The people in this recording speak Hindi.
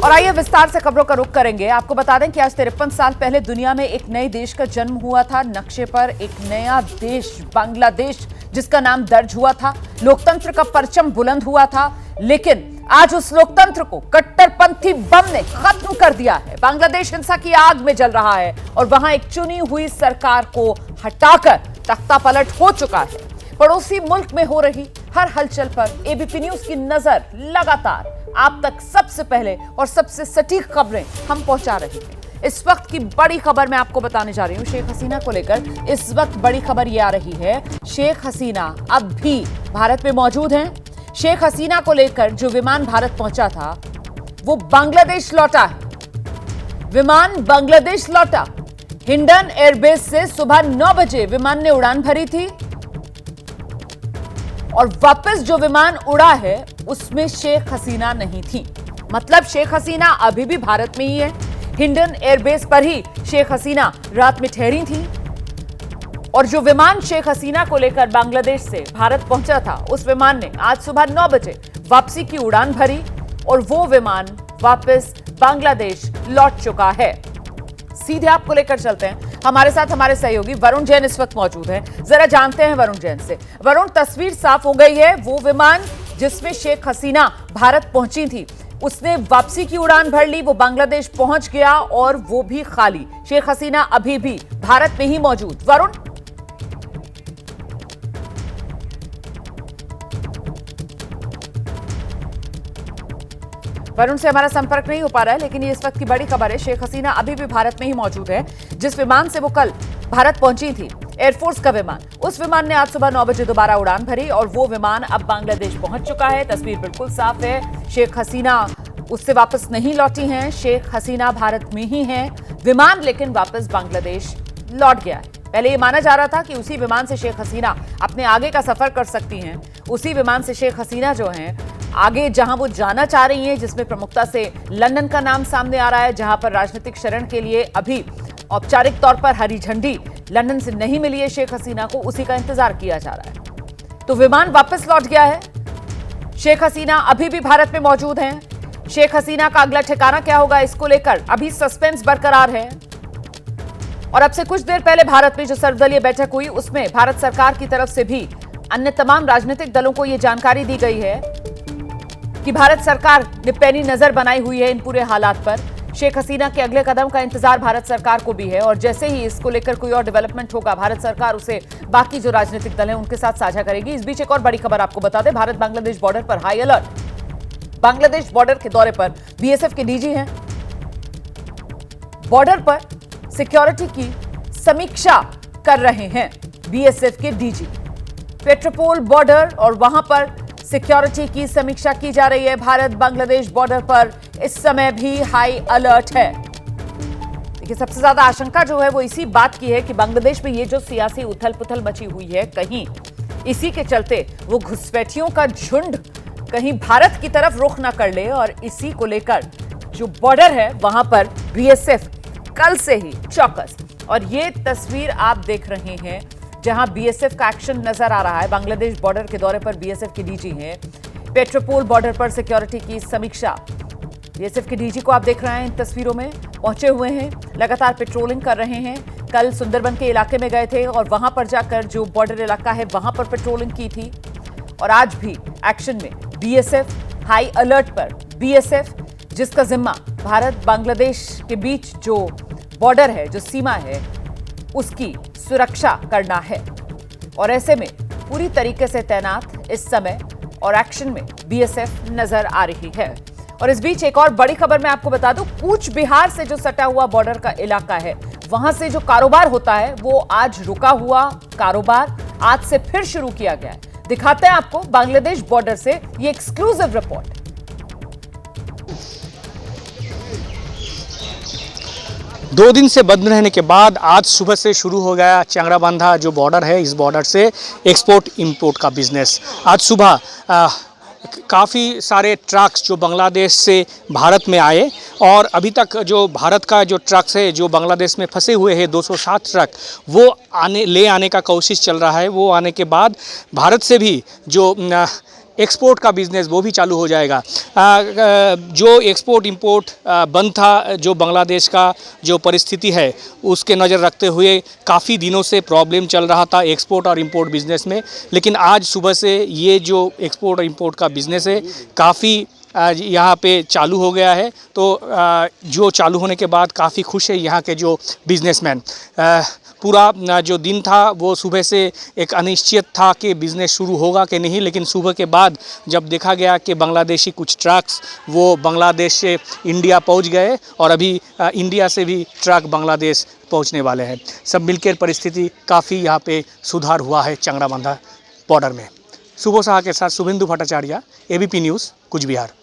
और आइए विस्तार से खबरों का रुख करेंगे। आपको बता दें कि आज 53 साल पहले दुनिया में एक नए देश का जन्म हुआ था। नक्शे पर एक नया देश बांग्लादेश जिसका नाम दर्ज हुआ था। लोकतंत्र का परचम बुलंद हुआ था, लेकिन आज उस लोकतंत्र को कट्टरपंथी बम ने खत्म कर दिया है। बांग्लादेश हिंसा की आग में जल रहा है और वहां एक चुनी हुई सरकार को हटाकर तख्ता पलट हो चुका है। पड़ोसी मुल्क में हो रही हर हलचल पर एबीपी न्यूज की नजर लगातार आप तक सबसे पहले और सबसे सटीक खबरें हम पहुंचा रहे हैं। इस वक्त की बड़ी खबर मैं आपको बताने जा रही हूं शेख हसीना को लेकर। इस वक्त बड़ी खबर यह आ रही है, शेख हसीना अब भी भारत में मौजूद हैं। शेख हसीना को लेकर जो विमान भारत पहुंचा था वो बांग्लादेश लौटा है। विमान बांग्लादेश लौटा। हिंडन एयरबेस से सुबह 9 बजे विमान ने उड़ान भरी थी और वापस जो विमान उड़ा है उसमें शेख हसीना नहीं थी। मतलब शेख हसीना अभी भी भारत में ही है। हिंडन एयरबेस पर ही शेख हसीना रात में ठहरी थी और जो विमान शेख हसीना को लेकर बांग्लादेश से भारत पहुंचा था उस विमान ने आज सुबह 9 बजे वापसी की उड़ान भरी और वो विमान वापस बांग्लादेश लौट चुका है। सीधे आपको लेकर चलते हैं। हमारे साथ हमारे सहयोगी वरुण जैन इस वक्त मौजूद हैं। जरा जानते हैं वरुण जैन से। वरुण, तस्वीर साफ हो गई है। वो विमान जिसमें शेख हसीना भारत पहुंची थी उसने वापसी की उड़ान भर ली, वो बांग्लादेश पहुंच गया और वो भी खाली। शेख हसीना अभी भी भारत में ही मौजूद। वरुण से हमारा संपर्क नहीं हो पा रहा है, लेकिन ये इस वक्त की बड़ी खबर है। शेख हसीना अभी भी भारत में ही मौजूद है। जिस विमान से वो कल भारत पहुंची थी, एयरफोर्स का विमान, उस विमान ने आज सुबह 9 बजे दोबारा उड़ान भरी और वो विमान अब बांग्लादेश पहुंच चुका है। तस्वीर बिल्कुल साफ है। शेख हसीना उससे वापस नहीं लौटी हैं। शेख हसीना भारत में ही हैं। विमान लेकिन वापस बांग्लादेश लौट गया है। पहले ये माना जा रहा था कि उसी विमान से शेख हसीना अपने आगे का सफर कर सकती हैं। उसी विमान से शेख हसीना जो हैं आगे जहां वो जाना चाह रही हैं, जिसमें प्रमुखता से लंदन का नाम सामने आ रहा है, जहां पर राजनीतिक शरण के लिए अभी औपचारिक तौर पर हरी झंडी लंदन से नहीं मिली है शेख हसीना को, उसी का इंतजार किया जा रहा है। तो विमान वापस लौट गया है। शेख हसीना अभी भी भारत में मौजूद हैं। शेख हसीना का अगला ठिकाना क्या होगा, इसको लेकर अभी सस्पेंस बरकरार है। और अब से कुछ देर पहले भारत में जो सर्वदलीय बैठक हुई उसमें भारत सरकार की तरफ से भी अन्य तमाम राजनीतिक दलों को यह जानकारी दी गई है कि भारत सरकार ने पैनी नजर बनाई हुई है इन पूरे हालात पर। शेख हसीना के अगले कदम का इंतजार भारत सरकार को भी है और जैसे ही इसको लेकर कोई और डेवलपमेंट होगा भारत सरकार उसे बाकी जो राजनीतिक दल हैं उनके साथ साझा करेगी। इस बीच एक और बड़ी खबर आपको बता दें, भारत बांग्लादेश बॉर्डर पर हाई अलर्ट। बांग्लादेश बॉर्डर के दौरे पर बीएसएफ के डीजी हैं। बॉर्डर पर सिक्योरिटी की समीक्षा कर रहे हैं बीएसएफ के डीजी। पेट्रोपोल बॉर्डर और वहां पर सिक्योरिटी की समीक्षा की जा रही है। भारत बांग्लादेश बॉर्डर पर इस समय भी हाई अलर्ट है। देखिए, सबसे ज्यादा आशंका जो है वो इसी बात की है कि बांग्लादेश में ये जो सियासी उथल पुथल मची हुई है, कहीं इसी के चलते वो घुसपैठियों का झुंड कहीं भारत की तरफ रुख ना कर ले और इसी को लेकर जो बॉर्डर है वहां पर बीएसएफ कल से ही चौकस। और ये तस्वीर आप देख रहे हैं जहां बीएसएफ का एक्शन नजर आ रहा है। बांग्लादेश बॉर्डर के दौरे पर बीएसएफ के डीजी हैं। पेट्रोपोल बॉर्डर पर सिक्योरिटी की समीक्षा बीएसएफ के डीजी को आप देख रहे हैं इन तस्वीरों में, पहुंचे हुए हैं, लगातार पेट्रोलिंग कर रहे हैं। कल सुंदरबन के इलाके में गए थे और वहां पर जाकर जो बॉर्डर इलाका है वहां पर पेट्रोलिंग की थी और आज भी एक्शन में बीएसएफ, हाई अलर्ट पर बीएसएफ, जिसका जिम्मा भारत बांग्लादेश के बीच जो बॉर्डर है, जो सीमा है, उसकी सुरक्षा करना है। और ऐसे में पूरी तरीके से तैनात इस समय और एक्शन में बीएसएफ नजर आ रही है। और इस बीच एक और बड़ी खबर मैं आपको बता दूं, कूच बिहार से जो सटा हुआ बॉर्डर का इलाका है वहां से जो कारोबार होता है वो आज रुका हुआ कारोबार आज से फिर शुरू किया गया है। दिखाते हैं आपको बांग्लादेश बॉर्डर से ये एक्सक्लूसिव रिपोर्ट। 2 दिन से बंद रहने के बाद आज सुबह से शुरू हो गया चंगराबांधा जो बॉर्डर है, इस बॉर्डर से एक्सपोर्ट इंपोर्ट का बिजनेस। आज सुबह काफ़ी सारे ट्रक्स जो बांग्लादेश से भारत में आए और अभी तक जो भारत का जो ट्रक्स है जो बांग्लादेश में फंसे हुए हैं 207 ट्रक, वो ले आने का कोशिश चल रहा है। वो आने के बाद भारत से भी जो एक्सपोर्ट का बिज़नेस वो भी चालू हो जाएगा। जो एक्सपोर्ट इंपोर्ट बंद था, जो बांग्लादेश का जो परिस्थिति है उसके नज़र रखते हुए काफ़ी दिनों से प्रॉब्लम चल रहा था एक्सपोर्ट और इंपोर्ट बिज़नेस में, लेकिन आज सुबह से ये जो एक्सपोर्ट और इंपोर्ट का बिज़नेस है काफ़ी आज यहाँ पे चालू हो गया है। तो जो चालू होने के बाद काफ़ी खुश है यहाँ के जो बिजनेसमैन। पूरा जो दिन था वो सुबह से एक अनिश्चित था कि बिज़नेस शुरू होगा कि नहीं, लेकिन सुबह के बाद जब देखा गया कि बांग्लादेशी कुछ ट्रक्स वो बांग्लादेश से इंडिया पहुँच गए और अभी इंडिया से भी ट्रक बांग्लादेश पहुँचने वाले हैं। सब मिलकर परिस्थिति काफ़ी यहाँ पे सुधार हुआ है चंगड़ाबांधा बॉर्डर में। सुबह साहा के साथ शुभेंदु भट्टाचार्य, एबीपी न्यूज़, कूच बिहार।